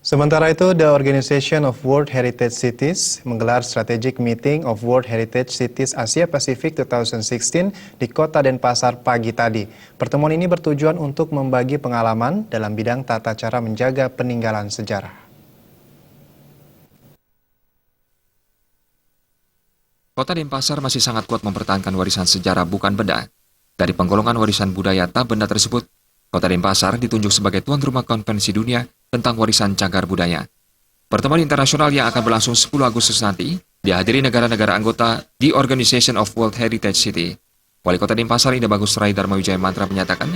Sementara itu, the Organization of World Heritage Cities menggelar Strategic Meeting of World Heritage Cities Asia Pacific 2016 di Kota Denpasar pagi tadi. Pertemuan ini bertujuan untuk membagi pengalaman dalam bidang tata cara menjaga peninggalan sejarah. Kota Denpasar masih sangat kuat mempertahankan warisan sejarah bukan benda. Dari penggolongan warisan budaya tak benda tersebut, Kota Denpasar ditunjuk sebagai tuan rumah konvensi dunia tentang warisan cagar budaya. Pertemuan internasional yang akan berlangsung 10 Agustus nanti dihadiri negara-negara anggota The Organization of World Heritage City. Wali Kota Denpasar Indah Bagus Rai Dharma Wijaya Mantra menyatakan,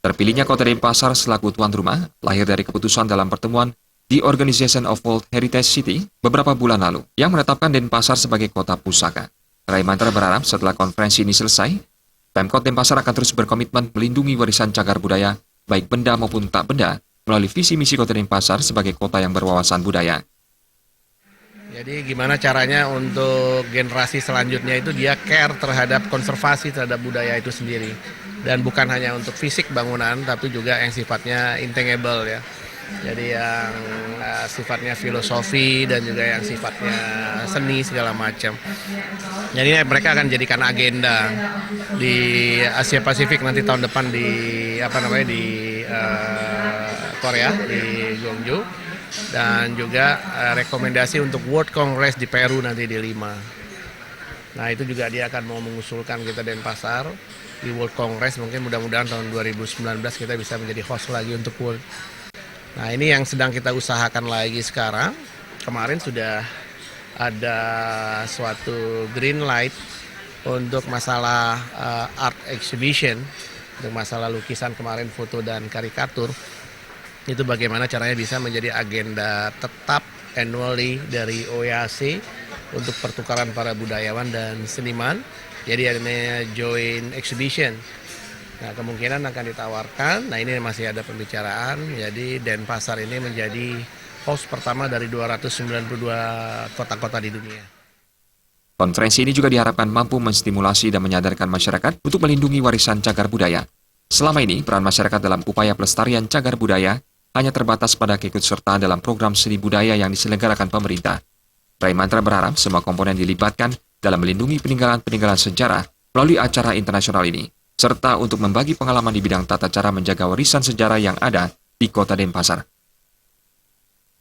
terpilihnya Kota Denpasar selaku tuan rumah lahir dari keputusan dalam pertemuan The Organization of World Heritage City beberapa bulan lalu yang menetapkan Denpasar sebagai kota pusaka. Rai Mantra berharap setelah konferensi ini selesai, Pemkot Denpasar akan terus berkomitmen melindungi warisan cagar budaya, baik benda maupun tak benda, melalui visi misi Kota Denpasar sebagai kota yang berwawasan budaya. Jadi gimana caranya untuk generasi selanjutnya itu dia care terhadap konservasi terhadap budaya itu sendiri. Dan bukan hanya untuk fisik bangunan, tapi juga yang sifatnya intangible ya. Jadi yang sifatnya filosofi dan juga yang sifatnya seni segala macam. Jadi mereka akan jadikan agenda di Asia Pasifik nanti tahun depan di Korea di Gwangju, dan juga rekomendasi untuk World Congress di Peru nanti di Lima. Nah itu juga dia akan mau mengusulkan kita Denpasar di World Congress, mungkin mudah-mudahan tahun 2019 kita bisa menjadi host lagi untuk World. Nah ini yang sedang kita usahakan lagi sekarang. Kemarin sudah ada suatu green light untuk masalah art exhibition, untuk masalah lukisan kemarin, foto dan karikatur. Itu bagaimana caranya bisa menjadi agenda tetap annually dari OEAC untuk pertukaran para budayawan dan seniman. Jadi adanya joint exhibition. Nah kemungkinan akan ditawarkan, nah ini masih ada pembicaraan, jadi Denpasar ini menjadi host pertama dari 292 kota-kota di dunia. Konferensi ini juga diharapkan mampu menstimulasi dan menyadarkan masyarakat untuk melindungi warisan cagar budaya. Selama ini, peran masyarakat dalam upaya pelestarian cagar budaya hanya terbatas pada keikutsertaan dalam program seni budaya yang diselenggarakan pemerintah. Rai Mantra berharap semua komponen dilibatkan dalam melindungi peninggalan-peninggalan sejarah melalui acara internasional ini, serta untuk membagi pengalaman di bidang tata cara menjaga warisan sejarah yang ada di Kota Denpasar.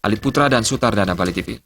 Alit Putra dan Sutardana Bali TV.